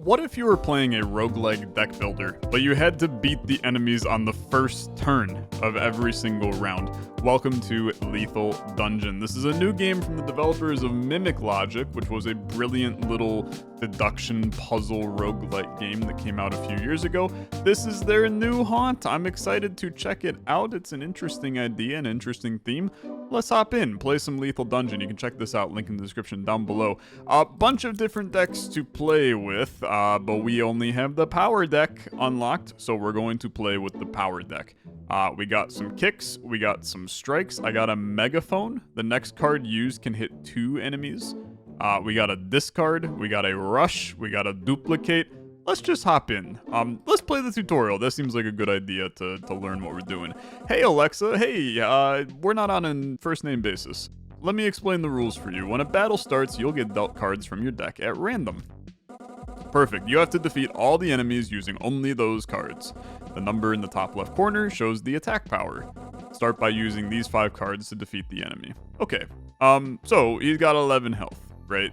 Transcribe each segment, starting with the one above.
What if you were playing a roguelike deck builder, but you had to beat the enemies on the first turn of every single round? Welcome to Lethal Dungeon. This is a new game from the developers of Mimic Logic, which was a brilliant little deduction puzzle roguelike game that came out a few years ago. This is their new haunt. I'm excited to check it out. It's an interesting idea, an interesting theme. Let's hop in, play some Lethal Dungeon. You can check this out, link in the description down below. A bunch of different decks to play with, but we only have the power deck unlocked, so we're going to play with the power deck. We got some kicks, we got some strikes, I got a megaphone. The next card used can hit 2 enemies. We got a discard, we got a rush, we got a duplicate. Let's just hop in. Let's play the tutorial. That seems like a good idea to learn what we're doing. Hey, Alexa. Hey, we're not on a first name basis. Let me explain the rules for you. When a battle starts, you'll get dealt cards from your deck at random. Perfect. You have to defeat all the enemies using only those cards. The number in the top left corner shows the attack power. Start by using these 5 cards to defeat the enemy. Okay. So he's got 11 health, right?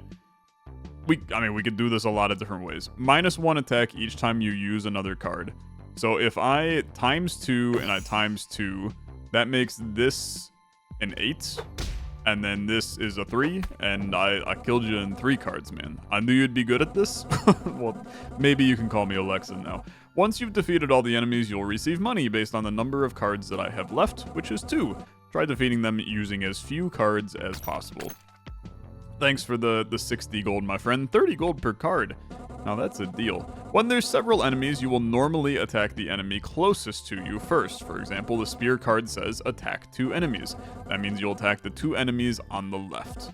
We could do this a lot of different ways. -1 attack each time you use another card. So if I times 2 and I times 2, that makes this an 8. And then this is a 3, and I killed you in 3 cards, man. I knew you'd be good at this. Well, maybe you can call me Olexa now. Once you've defeated all the enemies, you'll receive money based on the number of cards that I have left, which is 2. Try defeating them using as few cards as possible. Thanks for the 60 gold, my friend. 30 gold per card. Now that's a deal. When there's several enemies, you will normally attack the enemy closest to you first. For example, the spear card says attack 2 enemies. That means you'll attack the 2 enemies on the left.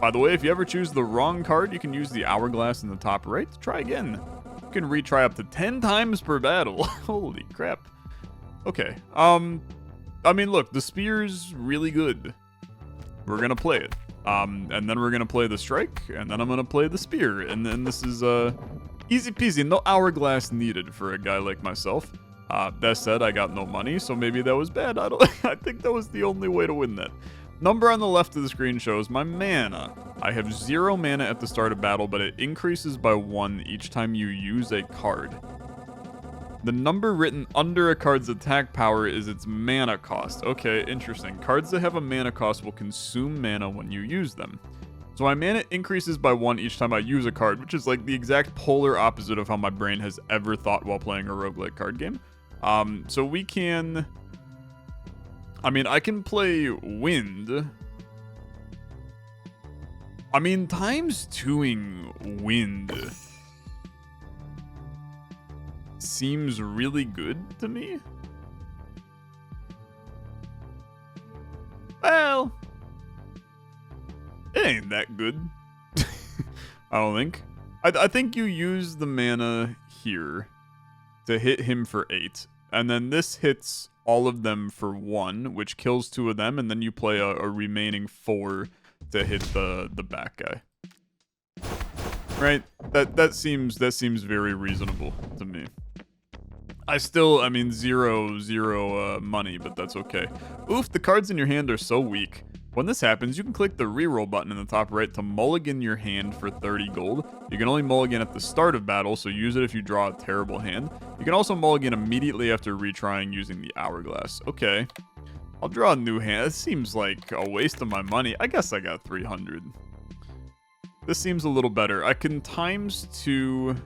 By the way, if you ever choose the wrong card, you can use the hourglass in the top right to try again. You can retry up to 10 times per battle. Holy crap. Okay. Look, the spear's really good. We're gonna play it. And then we're gonna play the strike, and then I'm gonna play the spear, and then this is easy peasy, no hourglass needed for a guy like myself. That said, I got no money, so maybe that was bad. I think that was the only way to win that. Number on the left of the screen shows my mana. I have 0 mana at the start of battle, but it increases by 1 each time you use a card. The number written under a card's attack power is its mana cost. Okay, interesting. Cards that have a mana cost will consume mana when you use them. So my mana increases by 1 each time I use a card, which is like the exact polar opposite of how my brain has ever thought while playing a roguelike card game. So we can... I can play wind. Times 2ing wind seems really good to me. Well, it ain't that good. I don't think. I think you use the mana here to hit him for 8, and then this hits all of them for 1, which kills 2 of them, and then you play a remaining 4 to hit the back guy. Right? That seems very reasonable to me. I still, zero money, but that's okay. Oof, the cards in your hand are so weak. When this happens, you can click the reroll button in the top right to mulligan your hand for 30 gold. You can only mulligan at the start of battle, so use it if you draw a terrible hand. You can also mulligan immediately after retrying using the hourglass. Okay. I'll draw a new hand. It seems like a waste of my money. I guess I got 300. This seems a little better. I can times 2...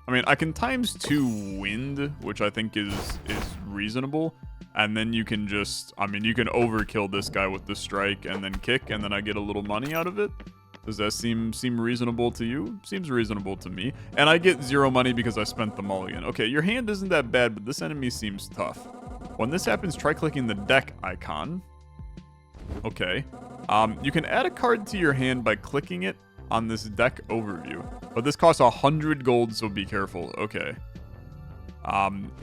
I can times 2 wind, which I think is reasonable. And then you can just, you can overkill this guy with the strike and then kick, and then I get a little money out of it. Does that seem reasonable to you? Seems reasonable to me. And I get 0 money because I spent the mulligan. Okay, your hand isn't that bad, but this enemy seems tough. When this happens, try clicking the deck icon. Okay. You can add a card to your hand by clicking it on this deck overview. But this costs 100 gold, so be careful. Okay.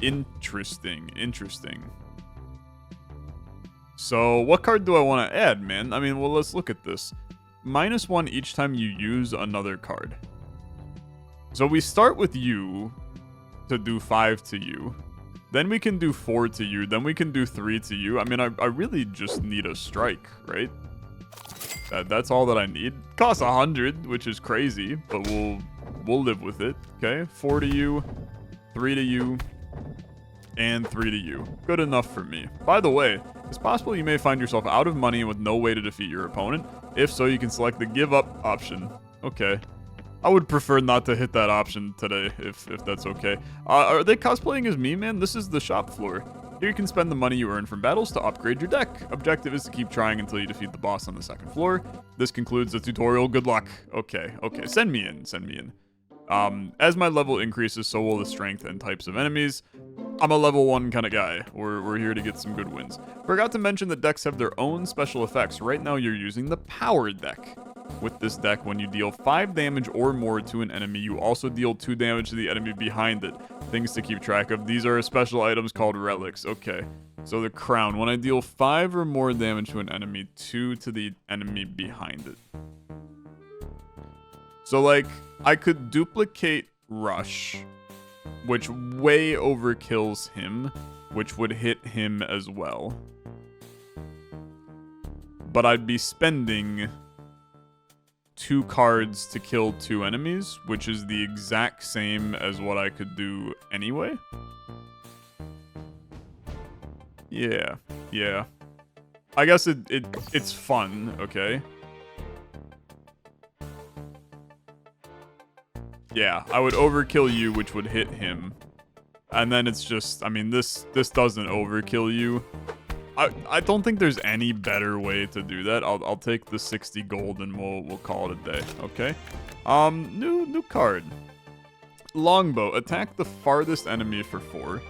Interesting. So, what card do I want to add, man? Well, let's look at this. -1 each time you use another card. So we start with you to do 5 to you. Then we can do 4 to you. Then we can do 3 to you. I really just need a strike, right? That's all that I need. Costs 100, which is crazy, but we'll live with it. Okay, 4 to you, 3 to you, and 3 to you. Good enough for me. By the way, it's possible you may find yourself out of money and with no way to defeat your opponent. If so, you can select the give up option. Okay. I would prefer not to hit that option today, if that's okay. Are they cosplaying as me, man? This is the shop floor. Here you can spend the money you earn from battles to upgrade your deck. Objective is to keep trying until you defeat the boss on the second floor. This concludes the tutorial. Good luck. Okay. Send me in. As my level increases, so will the strength and types of enemies. I'm a level 1 kind of guy. We're here to get some good wins. Forgot to mention that decks have their own special effects. Right now you're using the power deck. With this deck, when you deal 5 damage or more to an enemy, you also deal 2 damage to the enemy behind it. Things to keep track of. These are special items called relics. Okay. So the crown. When I deal 5 or more damage to an enemy, 2 to the enemy behind it. So, like, I could duplicate Rush, which way overkills him, which would hit him as well. But I'd be spending 2 cards to kill 2 enemies, which is the exact same as what I could do anyway. Yeah. I guess it's fun, okay? Yeah, I would overkill you, which would hit him. And then it's just, I mean, this doesn't overkill you. I don't think there's any better way to do that. I'll take the 60 gold and we'll call it a day, okay? New card. Longbow. Attack the farthest enemy for 4.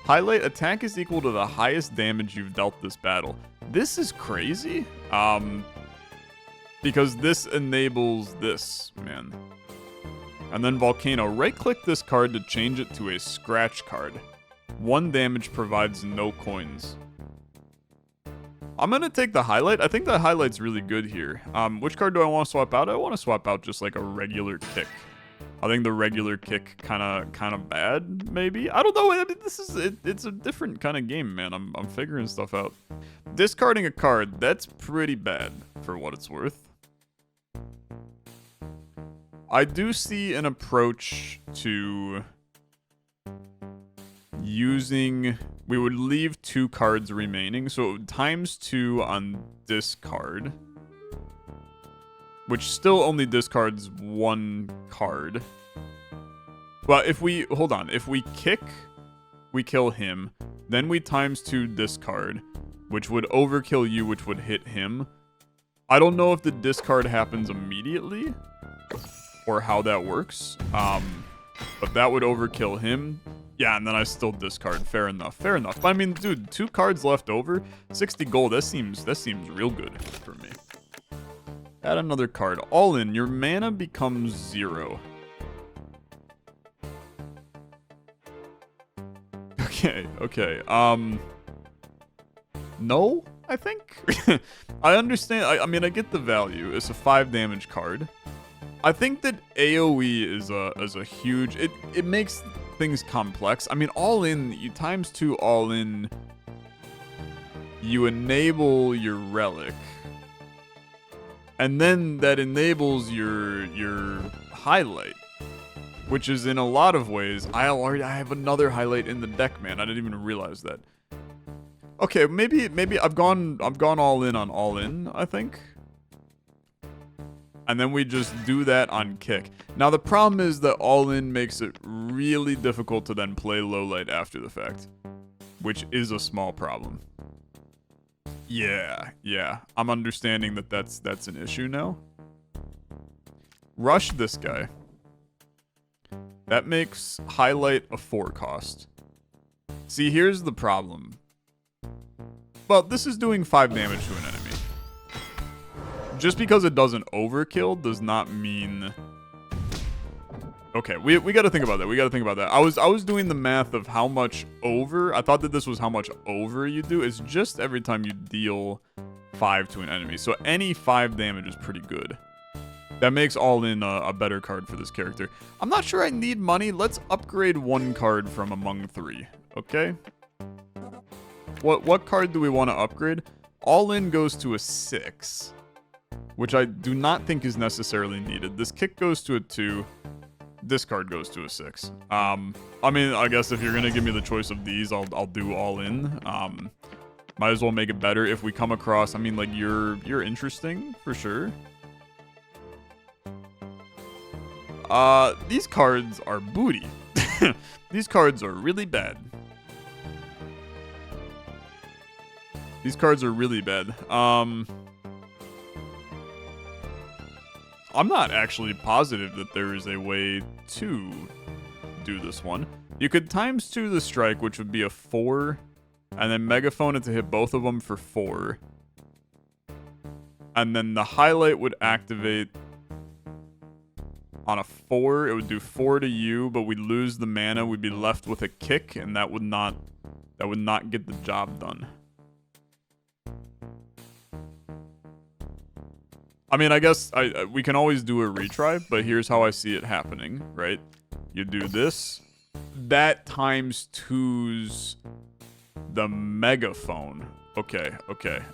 Highlight. Attack is equal to the highest damage you've dealt this battle. This is crazy. Because this enables this, man. And then Volcano. Right-click this card to change it to a scratch card. 1 damage provides no coins. I'm going to take the highlight. I think the highlight's really good here. Which card do I want to swap out? I want to swap out just like a regular kick. I think the regular kick kind of bad, maybe. I don't know. I mean, it's a different kind of game, man. I'm figuring stuff out. Discarding a card, that's pretty bad for what it's worth. I do see an approach to using... We would leave 2 cards remaining, so times 2 on discard, which still only discards 1 card. Well, if we kick, we kill him, then we times 2 discard, which would overkill you, which would hit him. I don't know if the discard happens immediately, or how that works, but that would overkill him. Yeah, and then I still discard. Fair enough. But I mean, dude, 2 cards left over, 60 gold. That seems real good for me. Add another card. All in. Your mana becomes 0. Okay. No, I think. I understand. I mean, I get the value. It's a 5 damage card. I think that AoE is a huge. It makes things complex. I mean, all in, you times 2 all in, you enable your relic, and then that enables your highlight, which is in a lot of ways. I have another highlight in the deck, man. I didn't even realize that. Okay, maybe I've gone all in on all in, I think. And then we just do that on kick. Now, the problem is that all-in makes it really difficult to then play low-light after the fact, which is a small problem. Yeah. I'm understanding that that's an issue now. Rush this guy. That makes highlight a 4 cost. See, here's the problem. Well, this is doing 5 damage to an enemy. Just because it doesn't overkill does not mean... Okay, we gotta think about that. I was doing the math of how much over... I thought that this was how much over you do. It's just every time you deal 5 to an enemy. So any 5 damage is pretty good. That makes all in a better card for this character. I'm not sure I need money. Let's upgrade 1 card from among 3. Okay? What card do we want to upgrade? All in goes to a 6. which I do not think is necessarily needed. This kick goes to a 2. This card goes to a 6. I mean, I guess if you're gonna give me the choice of these, I'll do all in. Might as well make it better if we come across. I mean, like you're interesting for sure. These cards are booty. These cards are really bad. These cards are really bad. I'm not actually positive that there is a way to do this one. You could ×2 the strike, which would be a 4, and then megaphone it to hit both of them for 4. And then the highlight would activate on a 4. It would do 4 to you, but we'd lose the mana. We'd be left with a kick, and that would not get the job done. I mean, I guess we can always do a retry, but here's how I see it happening, right? You do this. That ×2's the megaphone. Okay.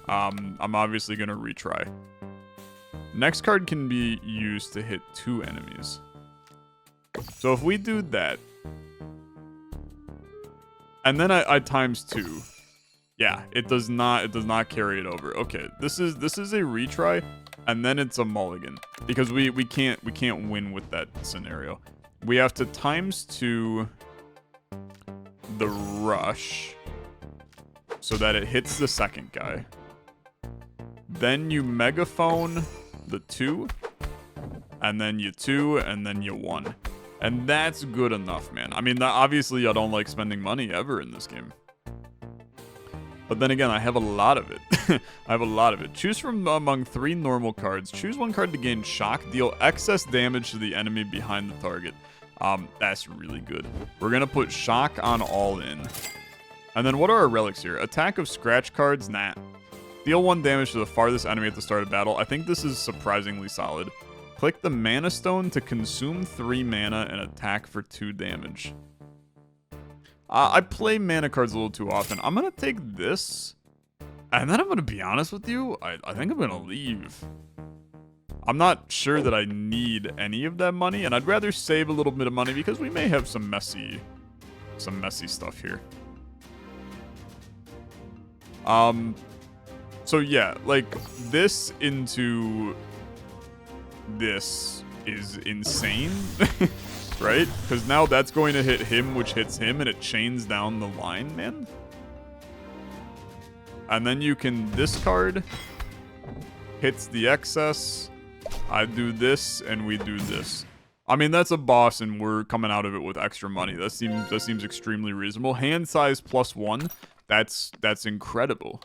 I'm obviously going to retry. Next card can be used to hit 2 enemies. So if we do that, and then I ×2. Yeah, it does not carry it over. Okay, this is a retry. And then it's a mulligan because we can't win with that scenario. We have to ×2 the rush so that it hits the second guy. Then you megaphone the 2, and then you 2, and then you 1. And that's good enough, man. I mean, obviously I don't like spending money ever in this game. But then again, I have a lot of it. I have a lot of it. Choose from among 3 normal cards. Choose 1 card to gain shock. Deal excess damage to the enemy behind the target. That's really good. We're going to put shock on all in. And then what are our relics here? Attack of scratch cards? Nah. Deal 1 damage to the farthest enemy at the start of battle. I think this is surprisingly solid. Click the mana stone to consume 3 mana and attack for 2 damage. I play mana cards a little too often. I'm going to take this, and then I'm going to be honest with you. I think I'm going to leave. I'm not sure that I need any of that money, and I'd rather save a little bit of money because we may have some messy stuff here. So yeah, like this into this is insane. Right? Because now that's going to hit him, which hits him, and it chains down the line, man. And then you can discard. Hits the excess. I do this, and we do this. I mean, that's a boss, and we're coming out of it with extra money. That seems extremely reasonable. Hand size +1. That's incredible.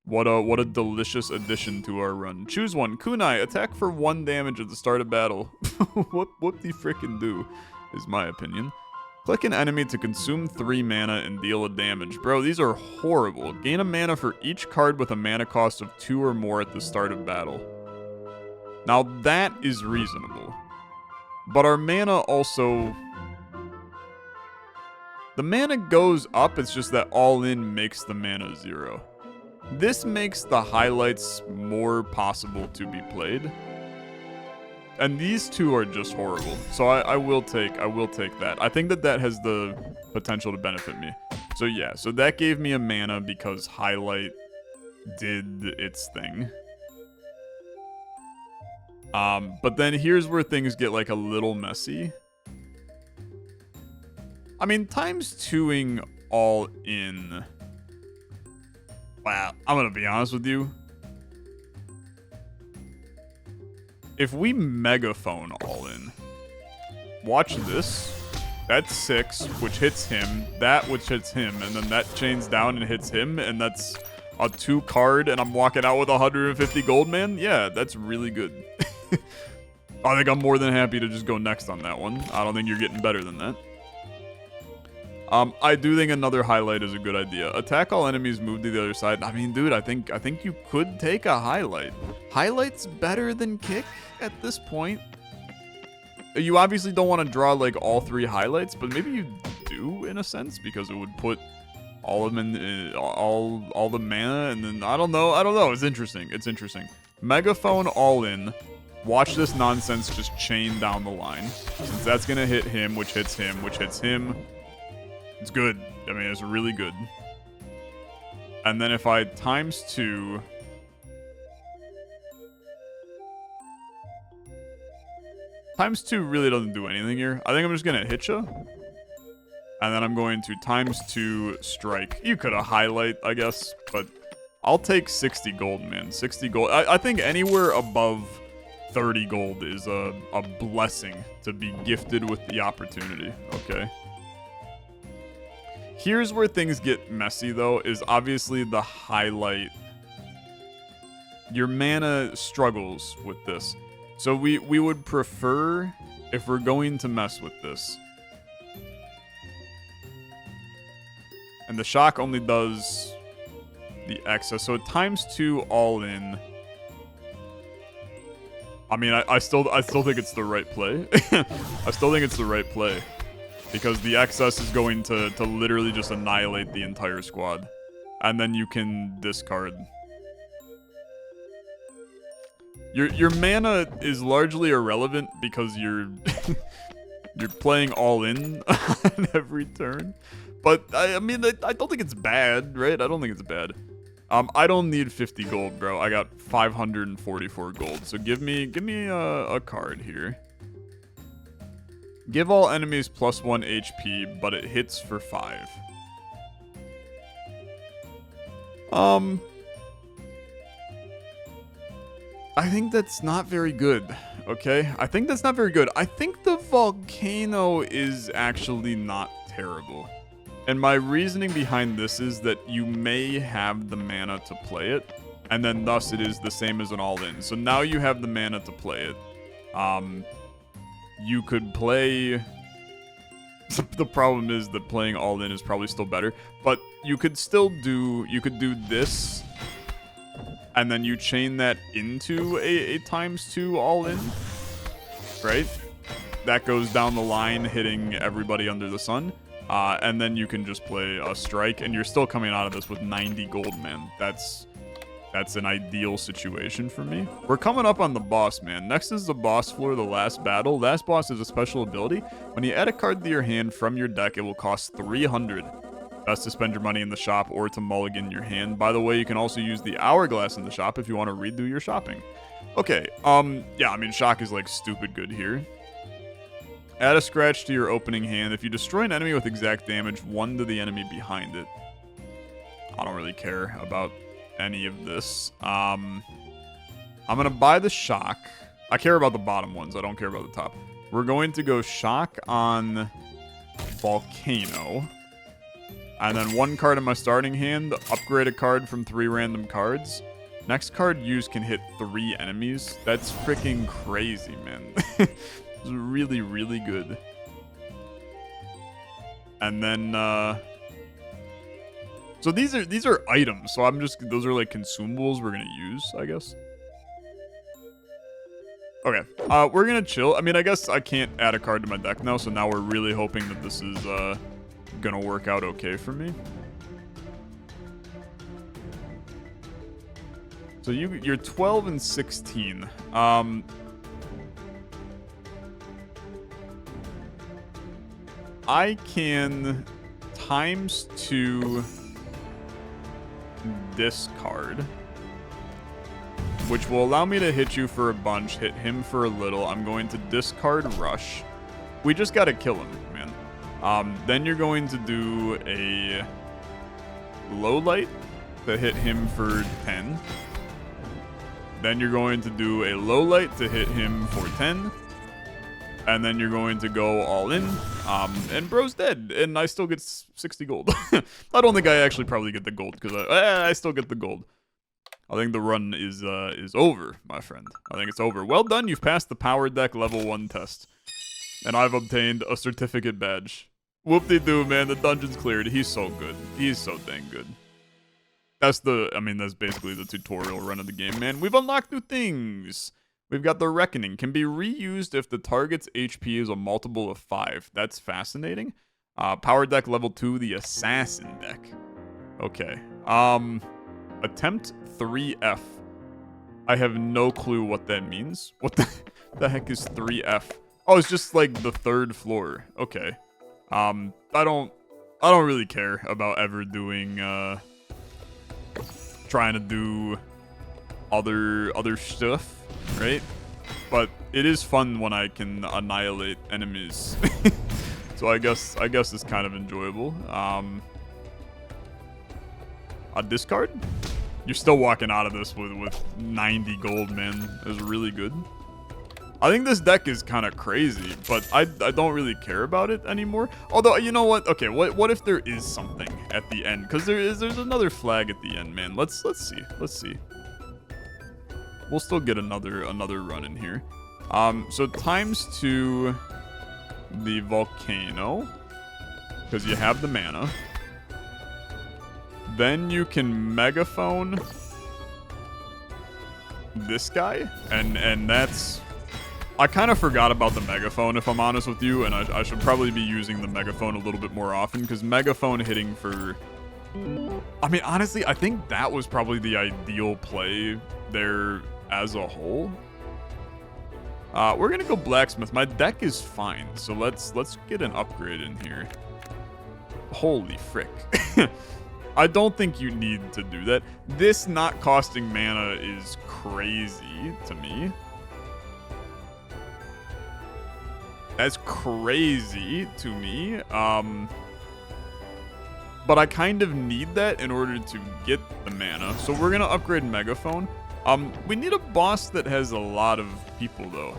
What a delicious addition to our run. Choose 1. Kunai, attack for 1 damage at the start of battle. what do you frickin' do, is my opinion. Click an enemy to consume 3 mana and deal a damage. Bro, these are horrible. Gain a mana for each card with a mana cost of 2 or more at the start of battle. Now that is reasonable. But our mana also... The mana goes up, it's just that all in makes the mana 0. This makes the highlights more possible to be played. And these 2 are just horrible. So I will take that. I think that has the potential to benefit me. So yeah, so that gave me a mana because highlight did its thing. But then here's where things get like a little messy. I mean, ×2ing all in. Wow, I'm gonna be honest with you. If we megaphone all in, watch this. That's 6, which hits him, that which hits him, and then that chains down and hits him, and that's a 2 card, and I'm walking out with 150 gold, man? Yeah, that's really good. I think I'm more than happy to just go next on that one. I don't think you're getting better than that. I do think another highlight is a good idea. Attack all enemies, move to the other side. I mean, dude, I think you could take a highlight. Highlight's better than kick at this point. You obviously don't want to draw like all 3 highlights, but maybe you do in a sense because it would put all of them in all the mana, and then I don't know. It's interesting. Megaphone all in. Watch this nonsense just chain down the line. Since that's going to hit him, which hits him, which hits him. It's good. I mean, it's really good. And then if I times 2... Times 2 really doesn't do anything here. I think I'm just going to hit you. And then I'm going to times 2 strike. You could have highlight, I guess. But I'll take 60 gold, man. 60 gold. I think anywhere above 30 gold is a blessing to be gifted with the opportunity. Okay. Here's where things get messy, though, is obviously the highlight. Your mana struggles with this. So we would prefer, if we're going to mess with this. And the shock only does the excess. So times 2 all in. I mean, I still think it's the right play. I still think it's the right play. Because the excess is going to literally just annihilate the entire squad. And then you can discard. Your mana is largely irrelevant because you're you're playing all in on every turn. But I mean, I don't think it's bad, right? I don't think it's bad. I don't need 50 gold, bro. I got 544 gold. So give me a card here. Give all enemies +1 HP, but it hits for 5. I think that's not very good, okay? I think that's not very good. I think the volcano is actually not terrible. And my reasoning behind this is that you may have the mana to play it, and then thus it is the same as an all-in. So now you have the mana to play it. You could play... The problem is that playing all-in is probably still better, but you could still do... You could do this... And then you chain that into a times 2 all-in, right? That goes down the line, hitting everybody under the sun. And then you can just play a strike, and you're still coming out of this with 90 gold, man. That's an ideal situation for me. We're coming up on the boss, man. Next is the boss floor, the last battle. Last boss is a special ability. When you add a card to your hand from your deck, it will cost 300. Best to spend your money in the shop or to mulligan your hand. By the way, you can also use the hourglass in the shop if you want to redo your shopping. Okay, yeah, I mean, shock is like stupid good here. Add a scratch to your opening hand. If you destroy an enemy with exact damage, 1 to the enemy behind it. I don't really care about any of this. I'm gonna buy the shock. I care about the bottom ones. I don't care about the top. We're going to go shock on volcano. And then 1 card in my starting hand, upgrade a card from 3 random cards. Next card used can hit 3 enemies. That's freaking crazy, man. It's really, really good. And then, so these are items. So those are like consumables we're gonna use, I guess. Okay, we're gonna chill. I mean, I guess I can't add a card to my deck now, so now we're really hoping that this is, gonna work out okay for me. So you're 12 and 16. I can times 2 discard, which will allow me to hit you for a bunch, hit him for a little. I'm going to discard rush. We just gotta kill him, man. Then you're going to do a low light to hit him for 10. Then you're going to do a low light to hit him for 10. And then you're going to go all in. And bro's dead. And I still get 60 gold. I don't think I actually probably get the gold because I still get the gold. I think the run is over, my friend. I think it's over. Well done. You've passed the power deck level 1 test. And I've obtained a certificate badge. Whoop-de-doo, man. The dungeon's cleared. He's so good. He's so dang good. That's basically the tutorial run of the game, man. We've unlocked new things. We've got the Reckoning. Can be reused if the target's HP is a multiple of 5. That's fascinating. Power deck level 2, the Assassin deck. Okay. Attempt 3F. I have no clue what that means. What the heck is 3F? Oh, it's just like the 3rd floor. Okay. I don't really care about ever doing trying to do other stuff, right? But it is fun when I can annihilate enemies. So I guess it's kind of enjoyable. A discard? You're still walking out of this with 90 gold, man. It was really good. I think this deck is kind of crazy, but I don't really care about it anymore. Although, you know what? Okay, what if there is something at the end? Because there's another flag at the end, man. Let's see. We'll still get another run in here. So ×2 the volcano, because you have the mana. Then you can megaphone this guy, and that's... I kind of forgot about the megaphone, if I'm honest with you, and I should probably be using the megaphone a little bit more often, because megaphone hitting for... I mean, honestly, I think that was probably the ideal play there as a whole. We're gonna go blacksmith. My deck is fine, so let's get an upgrade in here. Holy frick. I don't think you need to do that. This not costing mana is crazy to me. That's crazy to me. But I kind of need that in order to get the mana. So we're gonna upgrade megaphone. We need a boss that has a lot of people though.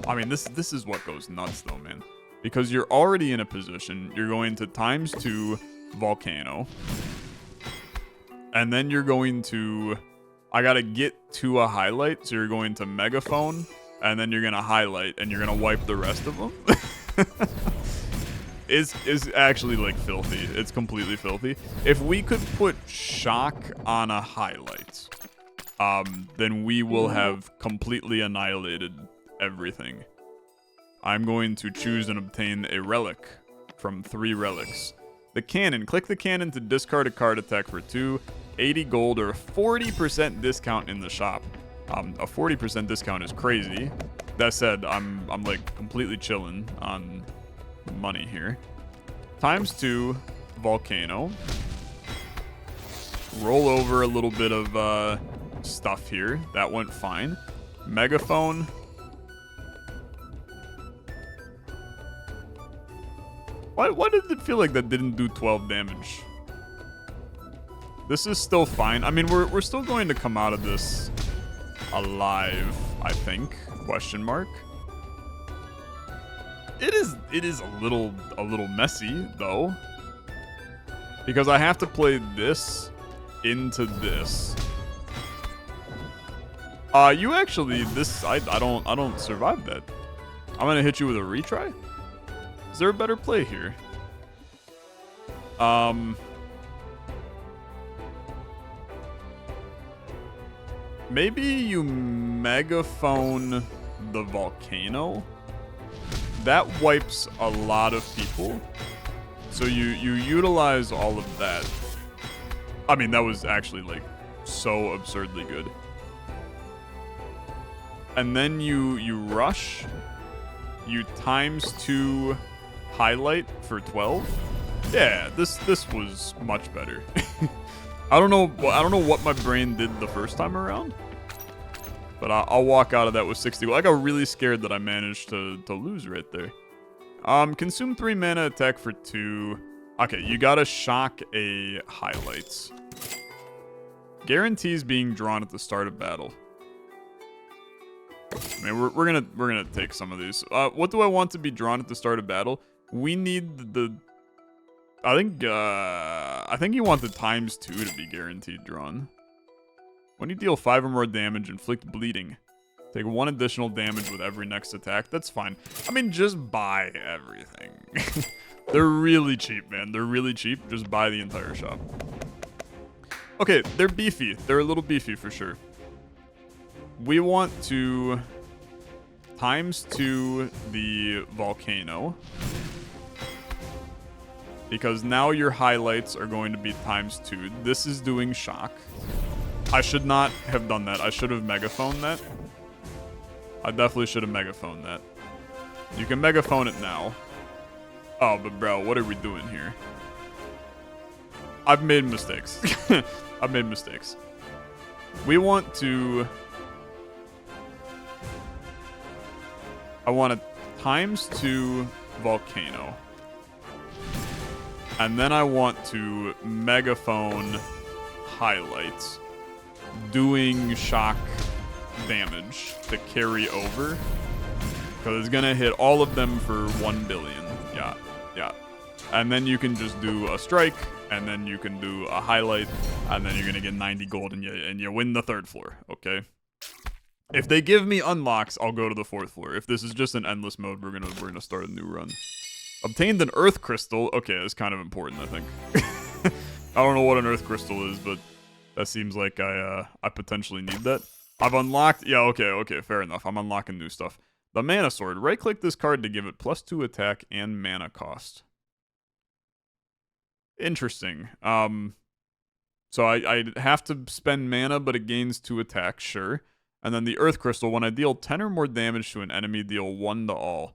I mean, this is what goes nuts though, man. Because you're already in a position. You're going to ×2 volcano. And then you're going to... I gotta get to a highlight. So you're going to megaphone. And then you're gonna highlight. And you're gonna wipe the rest of them. It's actually like filthy. It's completely filthy. If we could put shock on a highlight, then we will have completely annihilated everything. I'm going to choose and obtain a relic from 3 relics. The cannon. Click the cannon to discard a card attack for 2, 80 gold, or a 40% discount in the shop. A 40% discount is crazy. That said, I'm like completely chilling on money here. ×2 volcano. Roll over a little bit of stuff here. That went fine. Megaphone. Why did it feel like that didn't do 12 damage? This is still fine. I mean, we're still going to come out of this alive, I think. Question mark. It is a little messy though, because I have to play this into this. You actually I don't survive that. I'm gonna hit you with a retry. Is there a better play here? Maybe you megaphone the volcano. That wipes a lot of people. So you utilize all of that. I mean, that was actually like so absurdly good. And then you rush. You ×2 highlight for 12. Yeah, this was much better. I don't know what my brain did the first time around. But I'll walk out of that with 60. I got really scared that I managed to lose right there. Consume 3 mana, attack for 2. Okay, you gotta shock a highlights. Guarantees being drawn at the start of battle. I mean, we're gonna take some of these. What do I want to be drawn at the start of battle? We need the... I think you want the ×2 to be guaranteed drawn. When you deal 5 or more damage, inflict bleeding. Take 1 additional damage with every next attack. That's fine. I mean, just buy everything. They're really cheap, man. They're really cheap. Just buy the entire shop. Okay, they're beefy. They're a little beefy for sure. We want to ×2 the volcano. Because now your highlights are going to be ×2. This is doing shock. I should not have done that. I should have megaphoned that. I definitely should have megaphoned that. You can megaphone it now. Oh, but bro, what are we doing here? I've made mistakes. I've made mistakes. We want to... I want a ×2 volcano. And then I want to megaphone highlights, doing shock damage to carry over. Because it's going to hit all of them for 1 billion. Yeah, yeah. And then you can just do a strike, and then you can do a highlight, and then you're going to get 90 gold, and you win the 3rd floor, okay? If they give me unlocks, I'll go to the 4th floor. If this is just an endless mode, we're gonna start a new run. Obtained an earth crystal. Okay, that's kind of important, I think. I don't know what an earth crystal is, but that seems like I potentially need that. I've unlocked... Yeah, okay, fair enough. I'm unlocking new stuff. The mana sword. Right-click this card to give it +2 attack and mana cost. Interesting. So I have to spend mana, but it gains 2 attack, sure. And then the Earth Crystal, when I deal 10 or more damage to an enemy, deal 1 to all.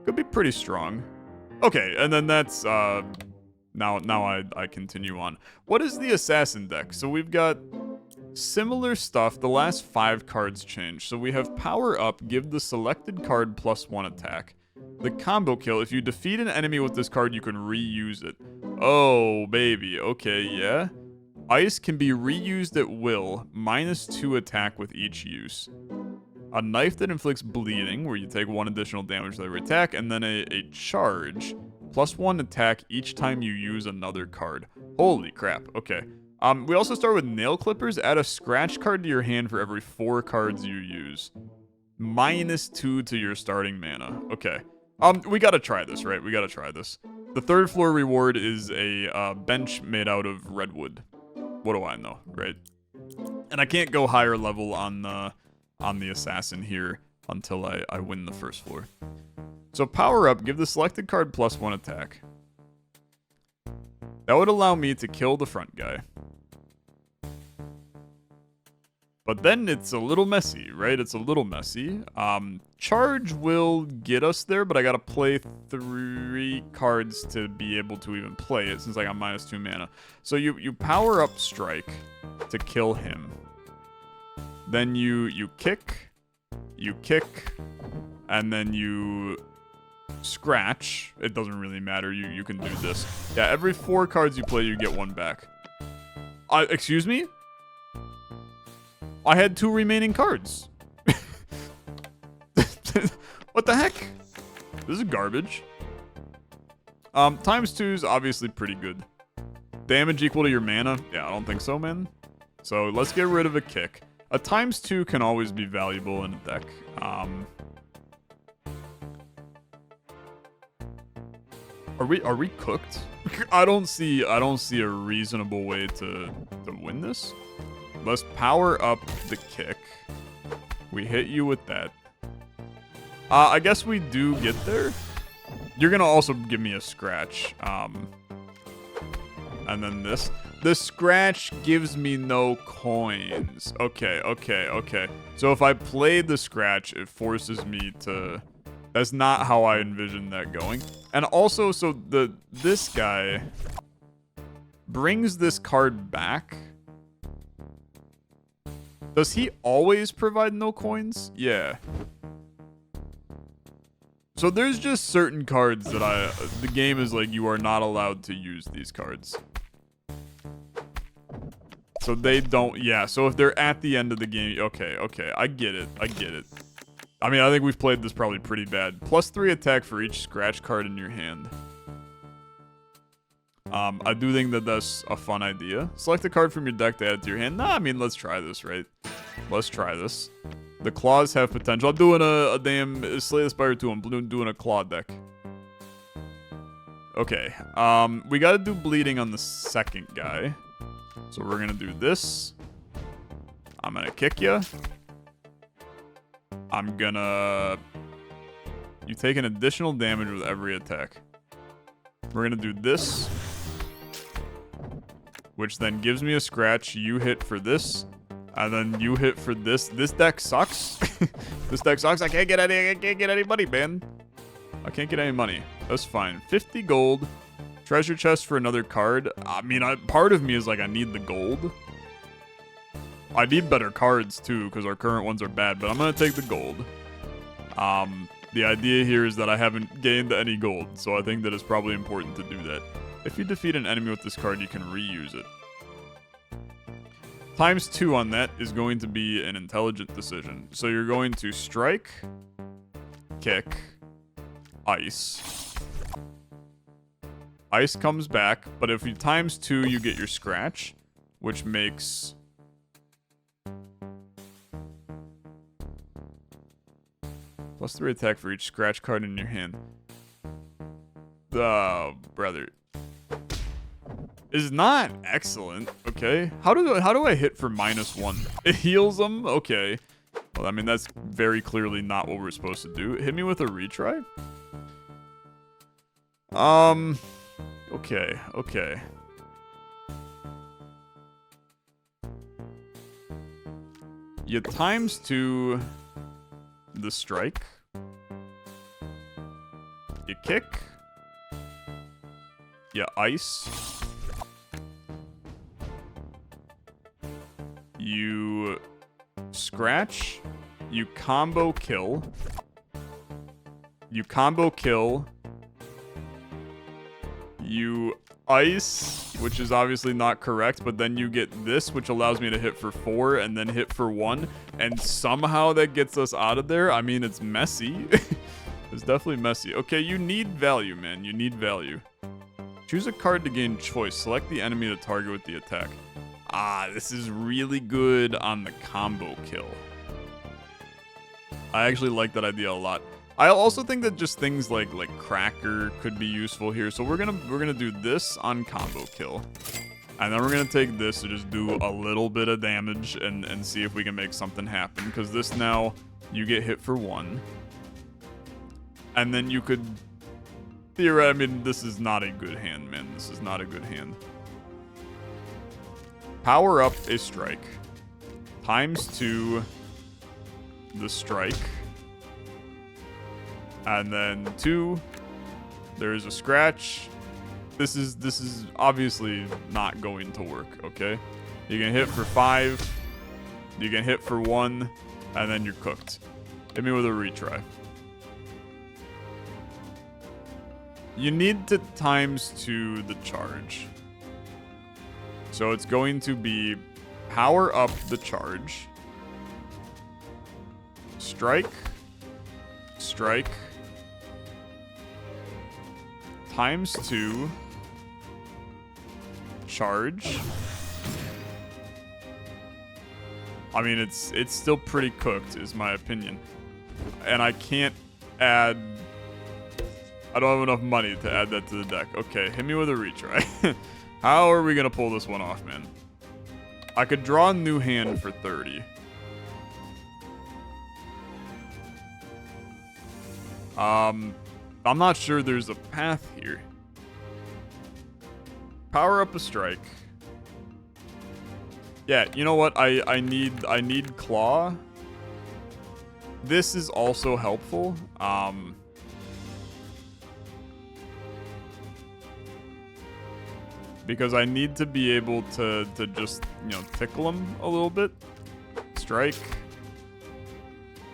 Could be pretty strong. Okay, and then that's, now I continue on. What is the Assassin deck? So we've got similar stuff. The last 5 cards change. So we have Power Up, give the selected card +1 attack. The Combo Kill, if you defeat an enemy with this card, you can reuse it. Oh, baby. Okay, yeah. Ice can be reused at will, -2 attack with each use. A knife that inflicts bleeding, where you take 1 additional damage with every attack, and then a charge, +1 attack each time you use another card. Holy crap, okay. We also start with nail clippers. Add a scratch card to your hand for every 4 cards you use. -2 to your starting mana. Okay. We gotta try this, right? We gotta try this. The 3rd floor reward is a bench made out of redwood. What do I know, right? And I can't go higher level on the assassin here until I win the 1st floor. So Power Up, give the selected card +1 attack. That would allow me to kill the front guy. But then it's a little messy, right? It's a little messy. Charge will get us there, but I gotta play 3 cards to be able to even play it, since I got -2 mana. So you Power Up Strike to kill him. Then you kick, and then you scratch. It doesn't really matter. You can do this. Yeah, every 4 cards you play, you get 1 back. Excuse me? I had 2 remaining cards. What the heck? This is garbage. ×2 is obviously pretty good. Damage equal to your mana? Yeah, I don't think so, man. So let's get rid of a kick. A ×2 can always be valuable in a deck. Are we cooked? I don't see a reasonable way to win this. Let's Power Up the kick. We hit you with that. I guess we do get there. You're gonna also give me a scratch. And then this. The scratch gives me no coins. Okay. So if I play the scratch, it forces me to... That's not how I envisioned that going. And also, so this guy brings this card back. Does he always provide no coins? Yeah. So there's just certain cards that the game is like, you are not allowed to use these cards. So they don't, yeah, so if they're at the end of the game, okay, I get it. I mean, I think we've played this probably pretty bad. +3 attack for each scratch card in your hand. I do think that that's a fun idea. Select a card from your deck to add to your hand. Nah, I mean, let's try this, right? Let's try this. The claws have potential. I'm doing a damn Slay the Spire 2. I'm doing a claw deck. Okay. We gotta do bleeding on the second guy. So we're gonna do this. I'm gonna kick you. I'm gonna... You take an additional damage with every attack. We're gonna do this. Which then gives me a scratch. You hit for this. And then you hit for this. This deck sucks. This deck sucks. I can't get any money, man. I can't get any money. That's fine. 50 gold. Treasure chest for another card. I mean, part of me is like, I need the gold. I need better cards too, because our current ones are bad, but I'm going to take the gold. The idea here is that I haven't gained any gold, so I think that it's probably important to do that. If you defeat an enemy with this card, you can reuse it. ×2 on that is going to be an intelligent decision. So you're going to strike, kick, ice. Ice comes back, but if you ×2, you get your scratch, which makes... +3 attack for each scratch card in your hand. Oh, brother. Is not excellent, okay? How do I hit for -1? It heals them? Okay. Well, I mean, that's very clearly not what we're supposed to do. Hit me with a retry? Okay, okay. You ×2 the strike. You kick. You ice. You scratch. You combo kill. You combo kill. You ice, which is obviously not correct, but then you get this, which allows me to hit for 4 and then hit for 1, and somehow that gets us out of there. I mean, it's messy. It's definitely messy. Okay, you need value, man. You need value. Choose a card to gain choice. Select the enemy to target with the attack. Ah, this is really good on the combo kill. I actually like that idea a lot. I also think that just things like Cracker could be useful here. So we're gonna do this on combo kill. And then we're gonna take this to just do a little bit of damage and see if we can make something happen. Because this now, you get hit for 1. And then you could I mean, this is not a good hand, man. This is not a good hand. Power up a strike. ×2 the strike. And then 2, there's a scratch. This is obviously not going to work, okay? You can hit for 5, you can hit for 1, and then you're cooked. Hit me with a retry. You need to ×2 the charge. So it's going to be power up the charge. Strike. Strike. ×2. Charge. I mean, it's still pretty cooked, is my opinion. And I can't add... I don't have enough money to add that to the deck. Okay, hit me with a retry. How are we going to pull this one off, man? I could draw a new hand for 30. I'm not sure there's a path here. Power up a strike. Yeah, you know what? I need claw. This is also helpful. Because I need to be able to just, you know, tickle him a little bit. Strike.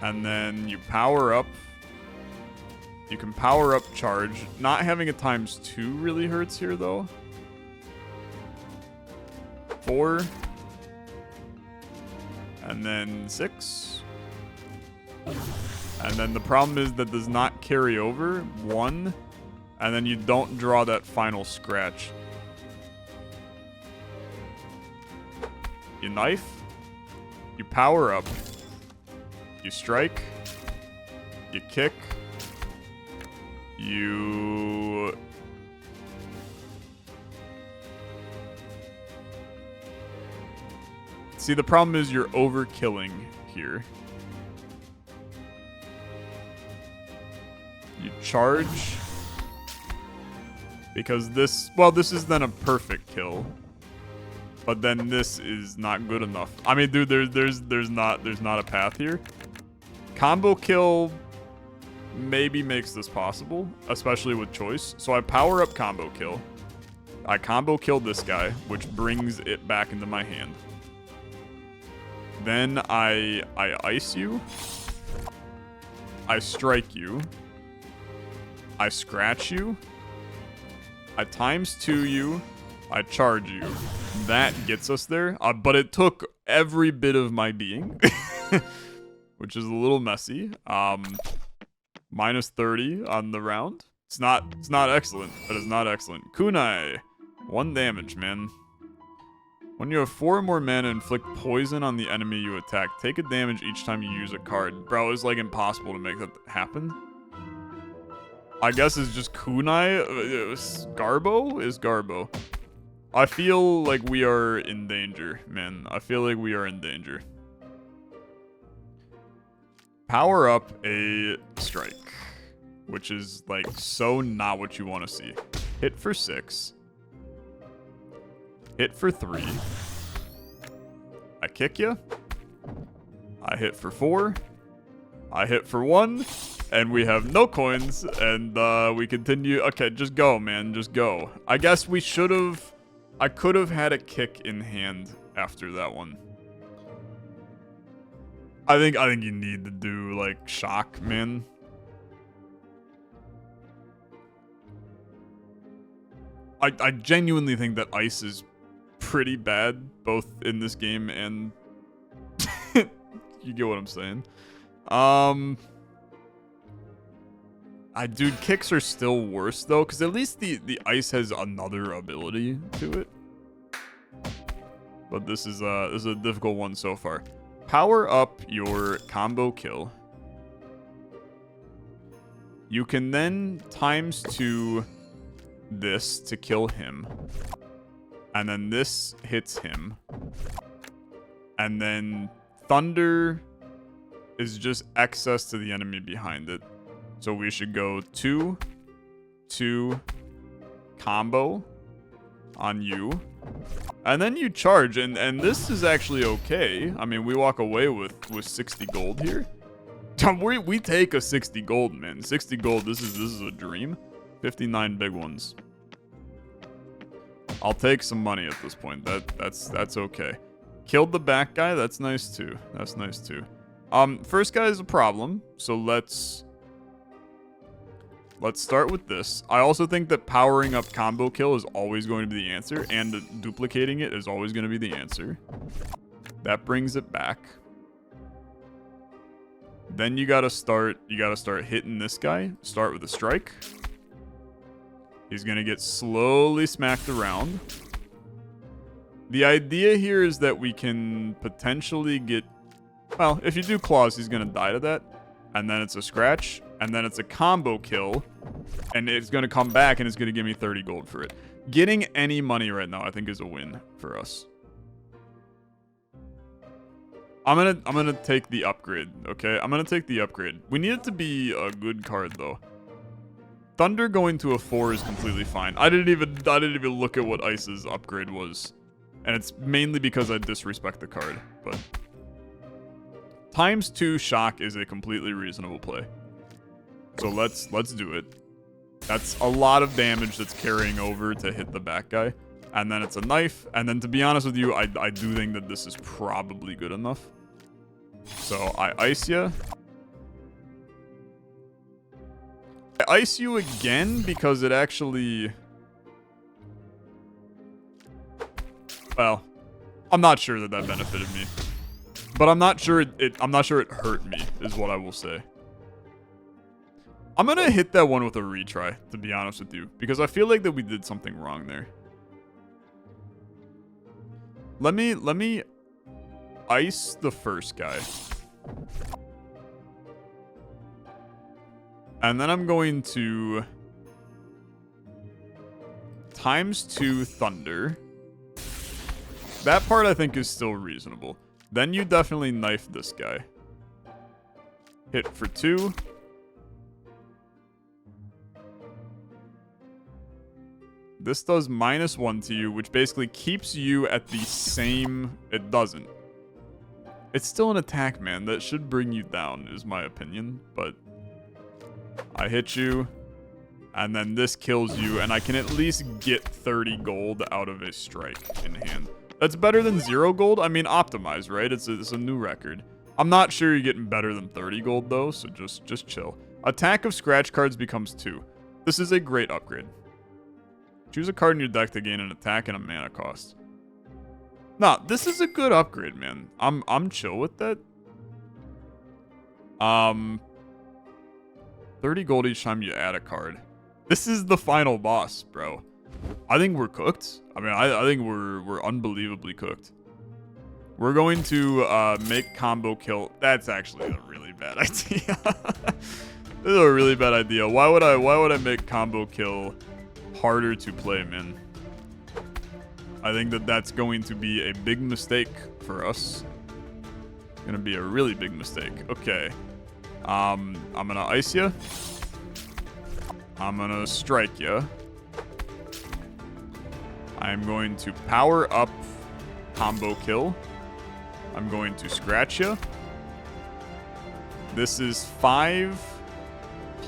And then you power up. You can power up charge. Not having a ×2 really hurts here, though. 4. And then 6. And then the problem is that does not carry over. 1. And then you don't draw that final scratch. You knife. You power up. You strike. You kick. You... See, the problem is you're overkilling here. You charge. Because this... Well, this is then a perfect kill. But then this is not good enough. I mean, dude, there's not a path here. Combo kill maybe makes this possible, especially with choice. So I power up combo kill. I combo kill this guy, which brings it back into my hand. Then I ice you. I strike you. I scratch you. I ×2 you. I charge you. That gets us there. But it took every bit of my being, which is a little messy. Minus 30 on the round. It's not excellent. That is not excellent. Kunai. 1 damage, man. When you have 4 or more mana, inflict poison on the enemy you attack. Take a damage each time you use a card. Bro, it's like impossible to make that happen. I guess it's just Kunai. Garbo is Garbo. I feel like we are in danger, man. I feel like we are in danger. Power up a strike, which is like so not what you want to see. Hit for 6. Hit for 3. I kick you. I hit for 4. I hit for 1. And we have no coins. And we continue. Okay, just go, man. Just go. I guess we should have... I could have had a kick in hand after that one. I think you need to do, like, shock, man. I genuinely think that ice is pretty bad, both in this game and... you get what I'm saying. Dude, kicks are still worse, though, because at least the ice has another ability to it. But this is a difficult one so far. Power up your combo kill. You can then ×2 this to kill him. And then this hits him. And then thunder is just excess to the enemy behind it. So we should go 2, 2, combo on you. And then you charge, and this is actually okay. I mean, we walk away with 60 gold here. We take a 60 gold, man. 60 gold, this is a dream. 59 big ones. I'll take some money at this point. That's okay. Killed the back guy, that's nice too. That's nice too. First guy is a problem, so let's start with this. I also think that powering up combo kill is always going to be the answer, and duplicating it is always going to be the answer. That brings it back. Then you gotta start hitting this guy. Start with a strike. He's gonna get slowly smacked around. The idea here is that we can potentially get... Well, if you do claws, he's gonna die to that. And then it's a scratch. And then it's a combo kill. And it's gonna come back and it's gonna give me 30 gold for it. Getting any money right now, I think, is a win for us. I'm gonna take the upgrade, okay? I'm gonna take the upgrade. We need it to be a good card, though. Thunder going to a 4 is completely fine. I didn't even look at what Ice's upgrade was. And it's mainly because I disrespect the card, but... ×2 shock is a completely reasonable play. So let's do it. That's a lot of damage that's carrying over to hit the back guy. And then it's a knife. And then, to be honest with you, I do think that this is probably good enough. So I ice you. I ice you again because it actually... Well, I'm not sure that benefited me. But I'm not sure it hurt me, is what I will say. I'm gonna hit that one with a retry, to be honest with you, because I feel like that we did something wrong there. Let me ice the first guy. And then I'm going to ×2 thunder. That part I think is still reasonable. Then you definitely knife this guy. Hit for 2. This does -1 to you, which basically keeps you at the same... It doesn't. It's still an attack, man. That should bring you down, is my opinion. But I hit you, and then this kills you, and I can at least get 30 gold out of a strike in hand. That's better than 0 gold. I mean, optimized, right? It's a new record. I'm not sure you're getting better than 30 gold, though, so just chill. Attack of scratch cards becomes 2. This is a great upgrade. Choose a card in your deck to gain an attack and a mana cost. Nah, this is a good upgrade, man. I'm chill with that. 30 gold each time you add a card. This is the final boss, bro. I think we're cooked. I mean, I think we're unbelievably cooked. We're going to make combo kill. That's actually a really bad idea. This is a really bad idea. Why would I make combo kill harder to play, man? I think that's going to be a big mistake for us. Gonna be a really big mistake. Okay. I'm gonna ice you. I'm gonna strike you. I'm going to power up combo kill. I'm going to scratch you. This is 5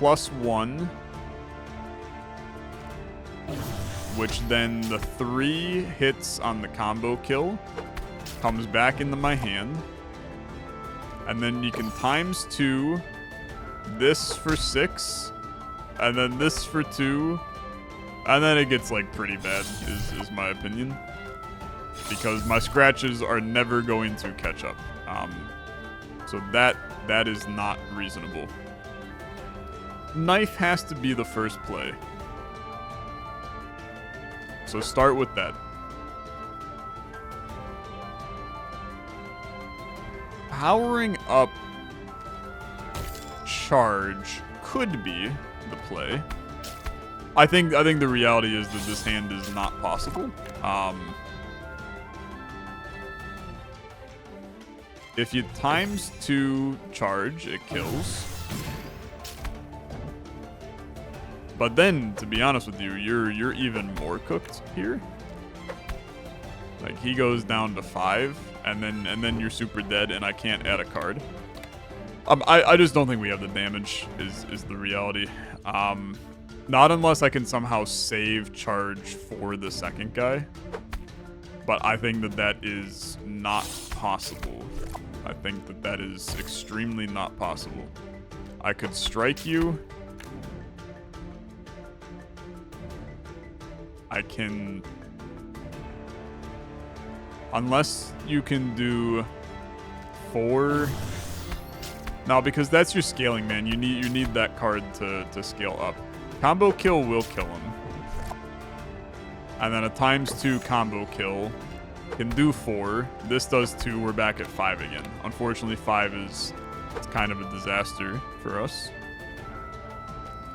+ 1, which then the 3 hits on the combo kill comes back into my hand. And then you can ×2 this for 6, and then this for 2, and then it gets like pretty bad is my opinion, because my scratches are never going to catch up. So that is not reasonable. Knife has to be the first play. So start with that. Powering up charge could be the play. I think the reality is that this hand is not possible. If you ×2 charge, it kills. But then, to be honest with you, you're even more cooked here. Like, he goes down to 5, and then you're super dead, and I can't add a card. I just don't think we have the damage, is the reality. Not unless I can somehow save charge for the second guy. But I think that is not possible. I think that is extremely not possible. I could strike you. I can... Unless you can do 4... No, because that's your scaling, man. You need that card to scale up. Combo kill will kill him. And then a ×2 combo kill can do 4. This does 2. We're back at 5 again. Unfortunately, 5 is kind of a disaster for us.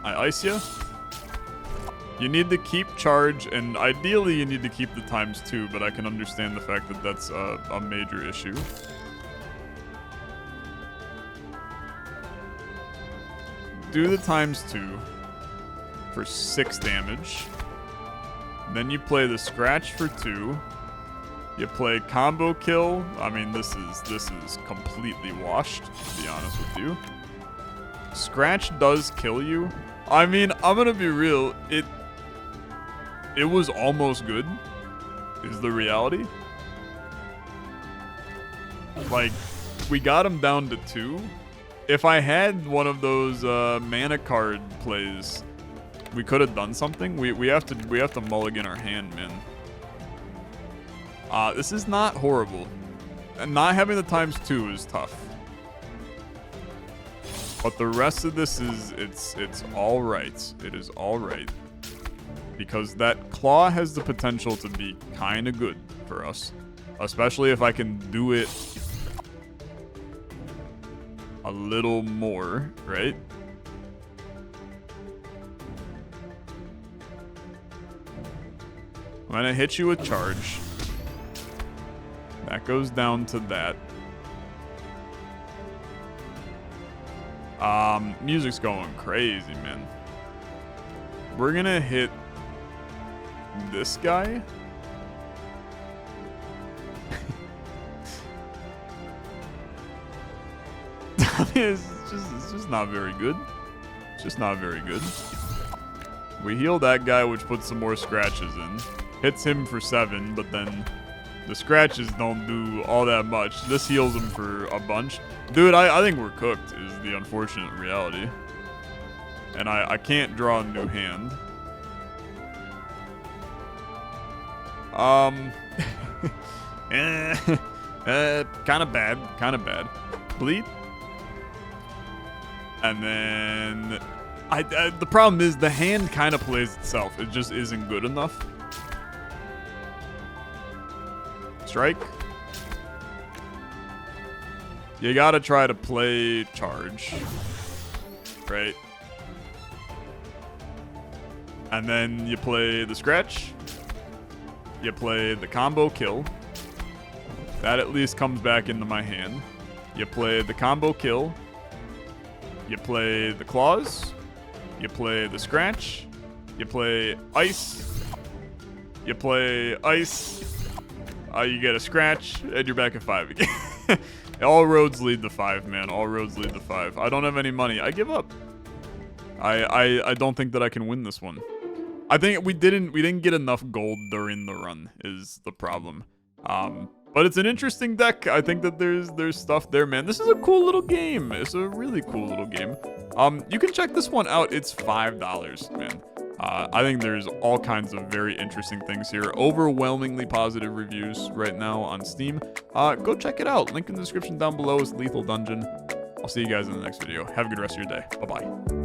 I ice you. You need to keep charge, and ideally you need to keep the ×2, but I can understand the fact that that's a major issue. Do the ×2 for 6 damage. Then you play the scratch for 2. You play combo kill. I mean, this is completely washed, to be honest with you. Scratch does kill you. I mean, I'm gonna be real. It was almost good, is the reality. Like, we got him down to 2. If I had one of those mana card plays, we could have done something. We have to mulligan our hand, man. This is not horrible. And not having the ×2 is tough. But the rest of this it's all right. It is all right. Because that claw has the potential to be kind of good for us. Especially if I can do it a little more, right? I'm gonna hit you with charge. That goes down to that. Music's going crazy, man. We're gonna hit this guy. It's just not very good. It's just not very good. We heal that guy, which puts some more scratches in. Hits him for 7, but then the scratches don't do all that much. This heals him for a bunch. Dude, I think we're cooked is the unfortunate reality. And I can't draw a new hand. Kind of bad. Bleed. And then the problem is the hand kind of plays itself. It just isn't good enough. Strike. You gotta try to play charge, right? And then you play the scratch. You play the combo kill. That at least comes back into my hand. You play the combo kill. You play the claws. You play the scratch. You play ice. You play ice. You get a scratch, and you're back at 5 again. All roads lead to 5, man. All roads lead to 5. I don't have any money. I give up. I don't think that I can win this one. I think we didn't get enough gold during the run is the problem. But it's an interesting deck. I think that there's stuff there, man. This is a cool little game. It's a really cool little game. You can check this one out. It's $5, man. I think there's all kinds of very interesting things here. Overwhelmingly positive reviews right now on Steam. Go check it out. Link in the description down below is Lethal Dungeon. I'll see you guys in the next video. Have a good rest of your day. Bye-bye.